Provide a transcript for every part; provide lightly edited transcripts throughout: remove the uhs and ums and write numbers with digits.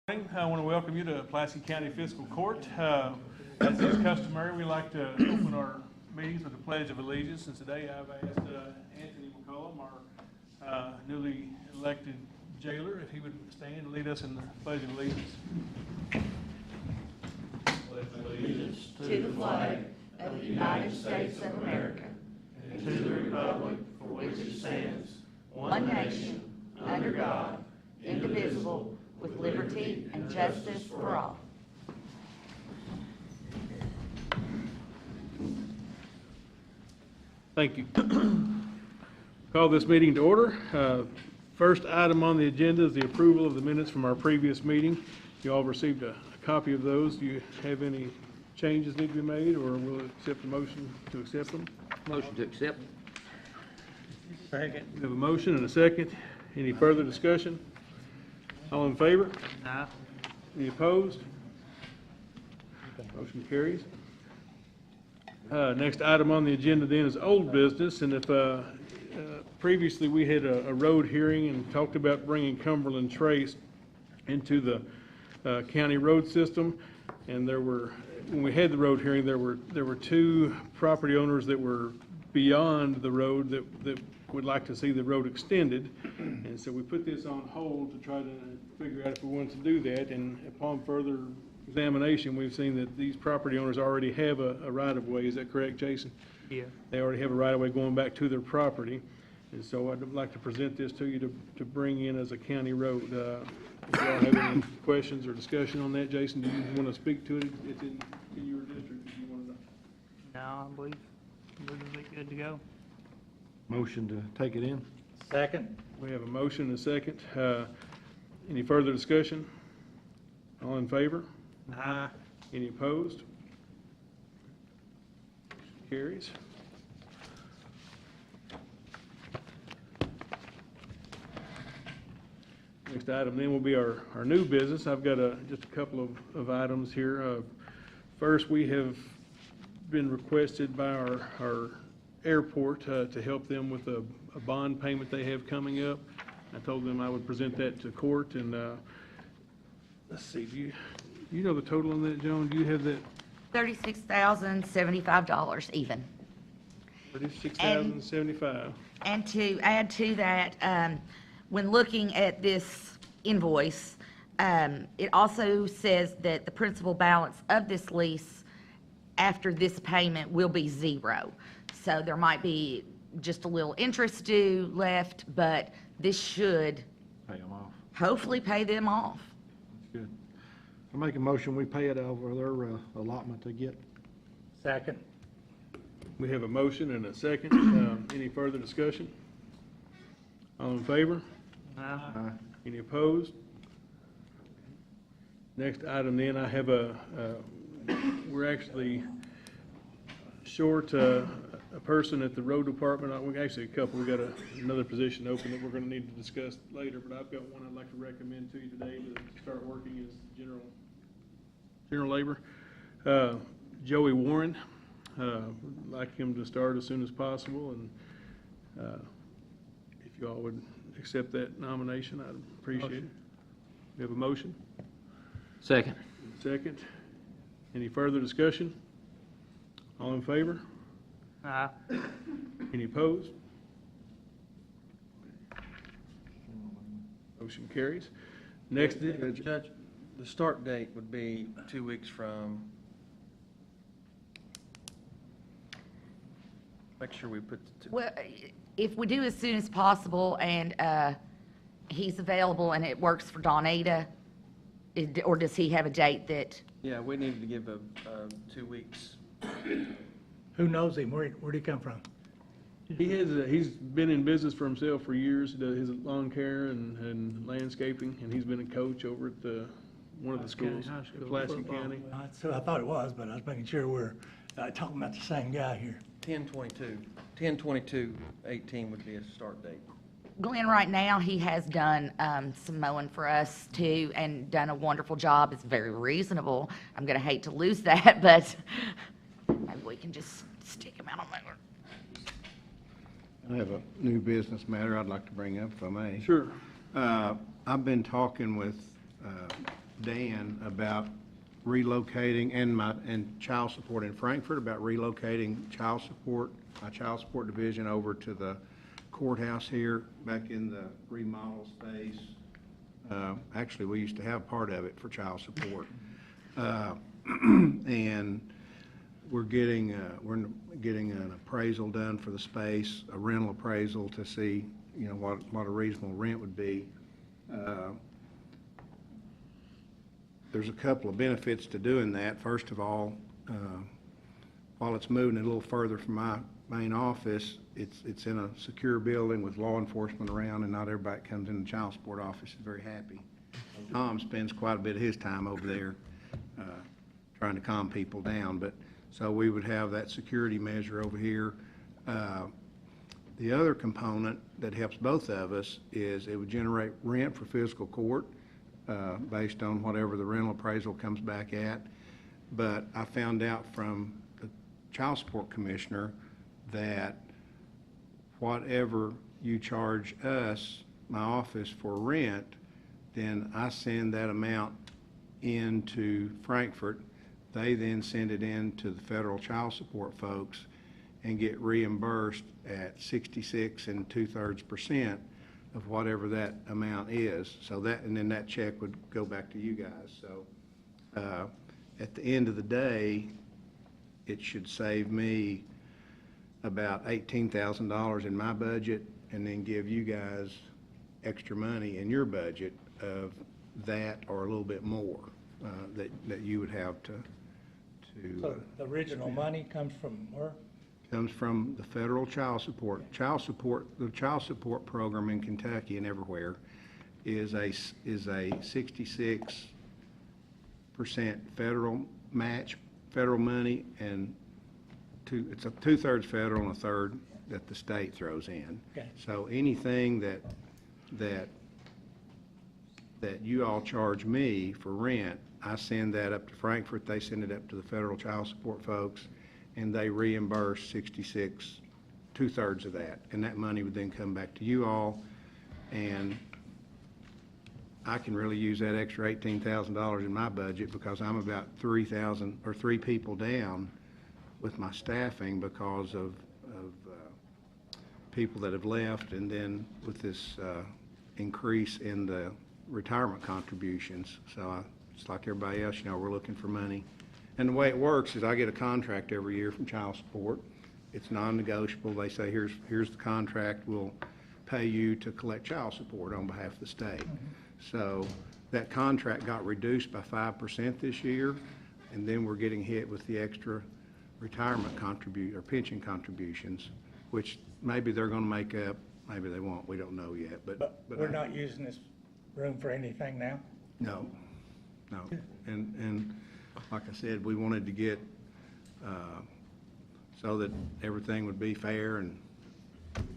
I want to welcome you to Pulaski County Fiscal Court. As is customary, we like to open our meetings with the Pledge of Allegiance, and today I've asked Anthony McCollum, our newly elected jailer, if he would stand and lead us in the Pledge of Allegiance. Pledge allegiance to the flag of the United States of America and to the republic for which it stands, one nation, under God, indivisible, with liberty and justice for all. Thank you. Call this meeting to order. First item on the agenda is the approval of the minutes from our previous meeting. You all received a copy of those. Do you have any changes need to be made, or will it accept the motion to accept them? Motion to accept. Second. We have a motion and a second. Any further discussion? All in favor? Aye. Any opposed? Motion carries. Next item on the agenda then is old business, and if previously we had a road hearing and talked about bringing Cumberland Trace into the county road system, and when we had the road hearing, there were two property owners that were beyond the road that would like to see the road extended, and so we put this on hold to try to figure out if we wanted to do that. And upon further examination, we've seen that these property owners already have a right-of-way. Is that correct, Jason? Yeah. They already have a right-of-way going back to their property, and so I'd like to present this to you to bring in as a county road. If you all have any questions or discussion on that, Jason, do you want to speak to it? It's in your district, if you want to know. No, I believe we're good to go. Motion to take it in? Second. We have a motion and a second. Any further discussion? All in favor? Aye. Any opposed? Carries. Next item then will be our new business. I've got just a couple of items here. First, we have been requested by our airport to help them with a bond payment they have coming up. I told them I would present that to court, and let's see, do you know the total on that, Joan? Do you have that? $36,075 even. $36,075. And to add to that, when looking at this invoice, it also says that the principal balance of this lease after this payment will be zero. So there might be just a little interest due left, but this should Pay them off. hopefully pay them off. That's good. I make a motion, we pay it over their allotment they get. Second. We have a motion and a second. Any further discussion? All in favor? Aye. Any opposed? Next item then, I have we're actually short a person at the road department. Actually a couple. We got another position open that we're going to need to discuss later, but I've got one I'd like to recommend to you today to start working as general labor. Joey Warren. Like him to start as soon as possible, and if you all would accept that nomination, I'd appreciate it. We have a motion? Second. Second. Any further discussion? All in favor? Aye. Any opposed? Motion carries. Next, Judge, the start date would be 2 weeks from, make sure we put the Well, if we do as soon as possible and he's available and it works for Donita, or does he have a date that? yeah, we needed to give a 2 weeks. Who knows him? Where'd he come from? he's been in business for himself for years. He does his lawn care and landscaping, and he's been a coach over at one of the schools, High School Pulaski football. County. So I thought it was, but I was making sure we're talking about the same guy here. 10/22/18 would be a start date. Glenn, right now, he has done some mowing for us too and done a wonderful job. It's very reasonable. I'm gonna hate to lose that, but maybe we can just stick him out on there. I have a new business matter I'd like to bring up, if I may. Sure. I've been talking with Dan about relocating, and child support in Frankfurt, about relocating my child support division over to the courthouse here, back in the remodel space. Actually, we used to have part of it for child support. And we're getting an appraisal done for the space, a rental appraisal to see, you know, what a reasonable rent would be. There's a couple of benefits to doing that. First of all, while it's moving a little further from my main office, it's in a secure building with law enforcement around, and not everybody that comes in the child support office is very happy. Tom spends quite a bit of his time over there trying to calm people down, but so we would have that security measure over here. The other component that helps both of us is it would generate rent for fiscal court based on whatever the rental appraisal comes back at. But I found out from the child support commissioner that whatever you charge us, my office, for rent, then I send that amount into Frankfurt. They then send it in to the federal child support folks and get reimbursed at 66 2/3% of whatever that amount is. So that, and then that check would go back to you guys. So at the end of the day, it should save me about $18,000 in my budget, and then give you guys extra money in your budget of that or a little bit more that you would have to. So the original money comes from where? Comes from the federal child support. The child support program in Kentucky and everywhere is a 66% federal match, federal money, and it's a 2/3 federal and a 1/3 that the state throws in. Okay. So anything that you all charge me for rent, I send that up to Frankfurt, they send it up to the federal child support folks, and they reimburse 66, 2/3 of that. And that money would then come back to you all, and I can really use that extra $18,000 in my budget because I'm about 3 people down with my staffing because of people that have left, and then with this increase in the retirement contributions. So just like everybody else, you know, we're looking for money. And the way it works is I get a contract every year from child support. It's non-negotiable. They say, here's the contract. We'll pay you to collect child support on behalf of the state. So that contract got reduced by 5% this year, and then we're getting hit with the extra retirement or pension contributions, which maybe they're going to make up, maybe they won't. We don't know yet. But we're not using this room for anything now? No. And like I said, we wanted to get, so that everything would be fair and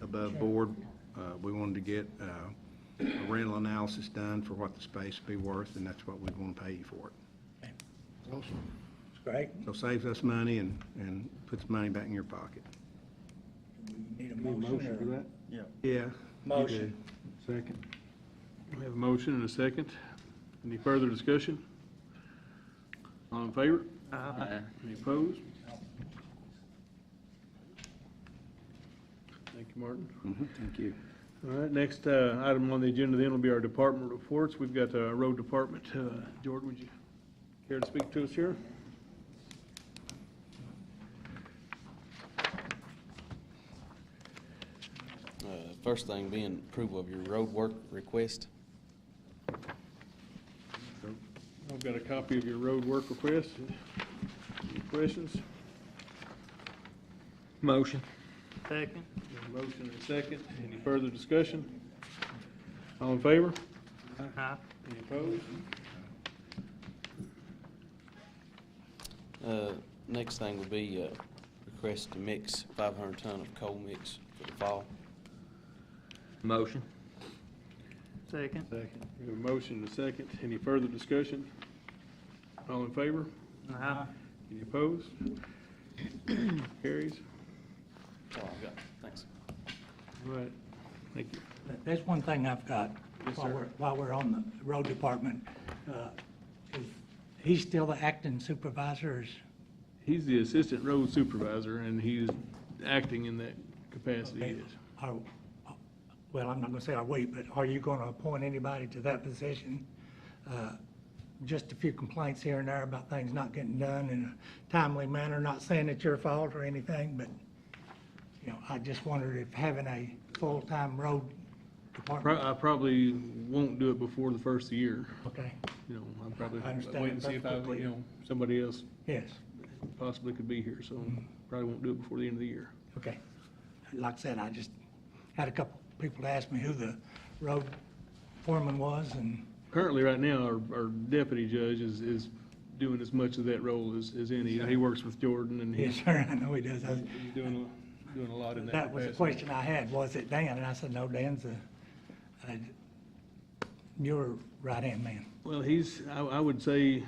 above board, we wanted to get a rental analysis done for what the space would be worth, and that's what we'd want to pay you for it. Awesome. It's great. So saves us money and puts money back in your pocket. Need a Need a motion motion for or? that? Yeah. Yeah. you Motion. do. Second. We have a motion and a second. Any further discussion? All in favor? Any opposed? Thank you, Martin. Thank you. All right, next item on the agenda then will be our department reports. We've got a road department. Jordan, would you care to speak to us here? First thing being approval of your road work request. I've got a copy of your road work request. Any questions? Motion. Second. Got a motion and a second. Any further discussion? All in favor? Aye. Any opposed? Next thing would be request to mix 500 ton of coal mix for the fall. Motion. Second. Second. We have a motion and a second. Any further discussion? All in favor? Aye. Any opposed? Carries. That's all I've got. Thanks. All right. Thank you. There's one thing I've got Yes, while sir. we're on the road department. he's still the acting supervisor, or is, He's the assistant road supervisor, and he's acting in that capacity, okay, yes. are- well, I'm not gonna say are we, but are you gonna appoint anybody to that position? Just a few complaints here and there about things not getting done in a timely manner, not saying it's your fault or anything, but, you know, I just wondered if having a full-time road department, I probably won't do it before the first of the year, okay, you know, I'll probably I understand wait and see if perfectly. somebody else yes, possibly could be here, so probably won't do it before the end of the year. okay. Like I said, I just had a couple people ask me who the road foreman was, and, Currently, right now, our deputy judge is doing as much of that role as any. You know, he works with Jordan, and yes, he's sir, I know he does. doing a lot in that That was the capacity. question I had, was it Dan? And I said, no, Dan's your right-hand man. Well, I would say,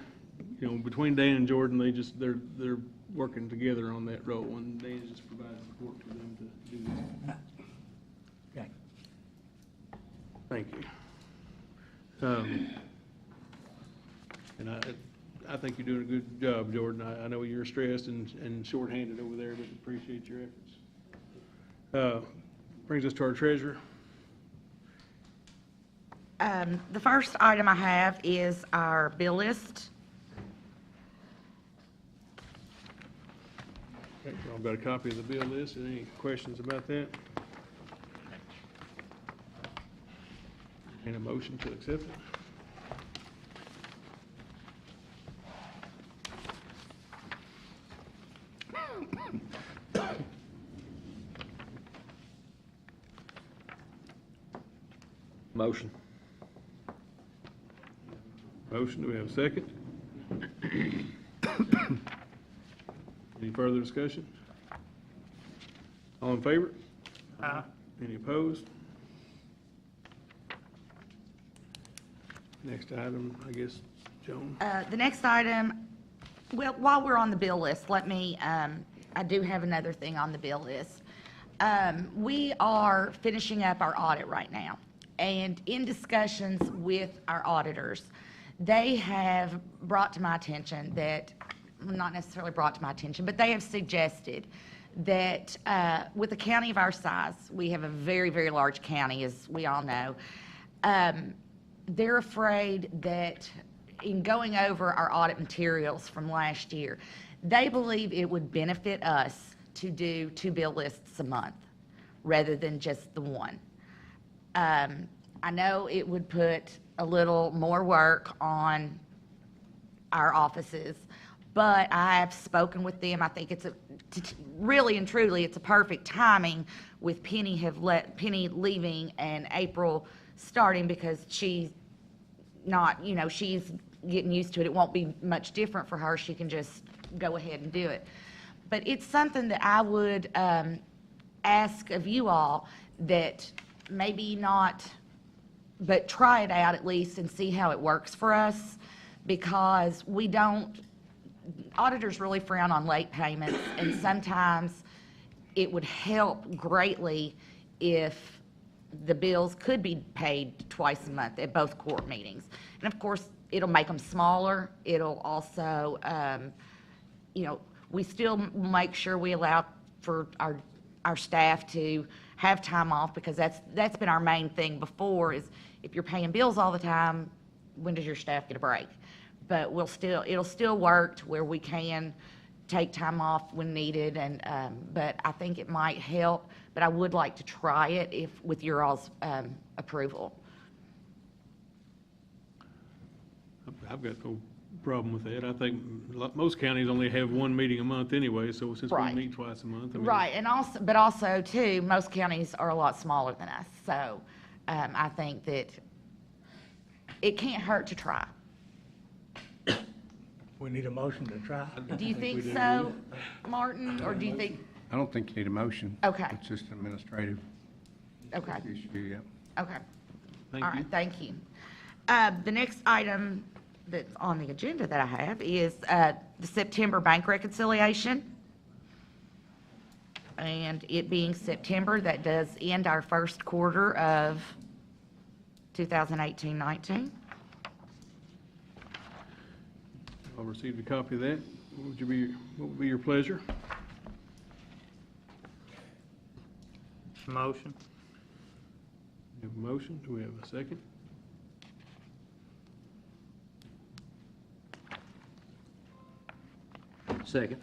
you know, between Dan and Jordan, they're working together on that role, and Dan just provides support for them to do this. Okay. Thank you. And I think you're doing a good job, Jordan. I know you're stressed and shorthanded over there, but appreciate your efforts. Brings us to our treasurer. The first item I have is our bill list. Okay, so I've got a copy of the bill list. Any questions about that? And a motion to accept it? Motion. Motion, do we have a second? Any further discussion? All in favor? Any opposed? Next item, I guess, Joan? The next item, well, while we're on the bill list, let me, I do have another thing on the bill list. We are finishing up our audit right now, and in discussions with our auditors, they have brought to my attention that, well, not necessarily brought to my attention, but they have suggested that with a county of our size, we have a very, very large county, as we all know, they're afraid that in going over our audit materials from last year, they believe it would benefit us to do 2 bill lists a month rather than just the one. I know it would put a little more work on our offices, but I have spoken with them. I think it's really and truly, it's a perfect timing with Penny leaving and April starting, because she's not, you know, she's getting used to it. It won't be much different for her. She can just go ahead and do it. But it's something that I would ask of you all, that maybe not, but try it out at least and see how it works for us, because we don't, auditors really frown on late payments, and sometimes it would help greatly if the bills could be paid twice a month at both court meetings. And of course, it'll make them smaller. It'll also, you know, we still make sure we allow for our staff to have time off, because that's been our main thing before, is if you're paying bills all the time, when does your staff get a break? But it'll still work to where we can take time off when needed, and but I think it might help. But I would like to try it with your all's approval. I've got no problem with that. I think most counties only have 1 meeting a month anyway, so since we Right. meet twice a month, I mean. Right, and also too, most counties are a lot smaller than us, so I think that it can't hurt to try. We need a motion to try. Do you think so, Martin, or do you think, I don't think you need a motion. Okay. It's just an administrative okay, issue, yeah. okay. Thank All you. right, thank you. The next item that's on the agenda that I have is the September bank reconciliation. And it being September, that does end our first quarter of 2018-19. I'll receive a copy of that. What would be your pleasure? Motion. We have a motion. Do we have a second? Second.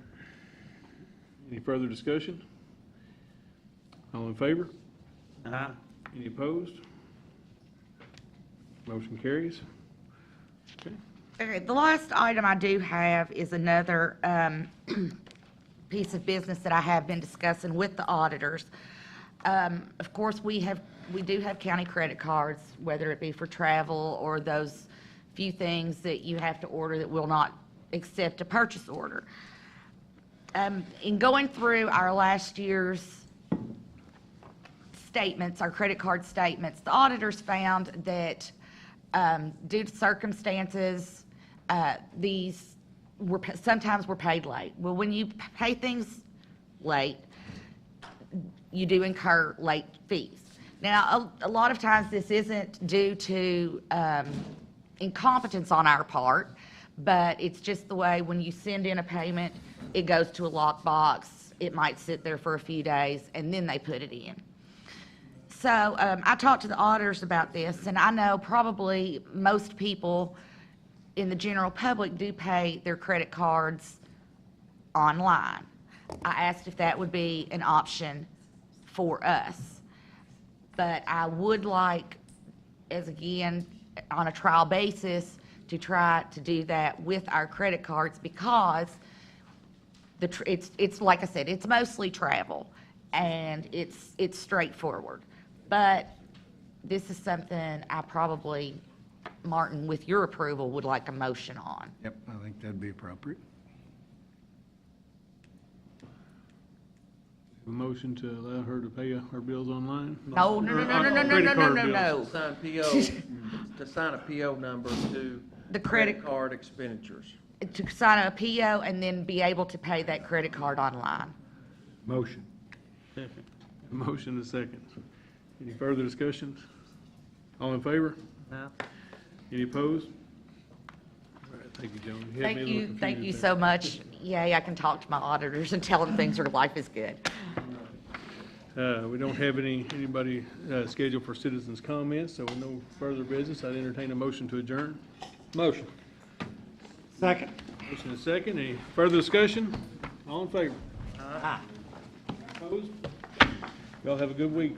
Any further discussion? All in favor? Aye. Any opposed? Motion carries. Okay. Okay, the last item I do have is another piece of business that I have been discussing with the auditors. Of course, we do have county credit cards, whether it be for travel or those few things that you have to order that will not accept a purchase order. In going through our last year's statements, our credit card statements, the auditors found that due to circumstances, these sometimes were paid late. Well, when you pay things late, you do incur late fees. Now, a lot of times this isn't due to incompetence on our part, but it's just the way when you send in a payment, it goes to a lockbox. It might sit there for a few days, and then they put it in. So I talked to the auditors about this, and I know probably most people in the general public do pay their credit cards online. I asked if that would be an option for us. But I would like, as again, on a trial basis, to try to do that with our credit cards because it's like I said, it's mostly travel and it's straightforward. But this is something I probably, Martin, with your approval, would like a motion on. Yep, I think that'd be appropriate. A motion to allow her to pay her bills online? No, no, no, no, no, no, no, Credit no, card no, bills. no. Sign PO, to sign a PO number to The credit credit, card expenditures. to sign a PO and then be able to pay that credit card online. Motion. Second. A motion and a second. Any further discussions? All in favor? Aye. Any opposed? All right, thank you, Joan. You had me a little Thank you confused so there. much. Yay, I can talk to my auditors and tell them things are, life is good. We don't have anybody scheduled for citizens' comments, so with no further business, I'd entertain a motion to adjourn. Motion. Second. Motion and second. Any further discussion? All in favor? Opposed? Y'all have a good week.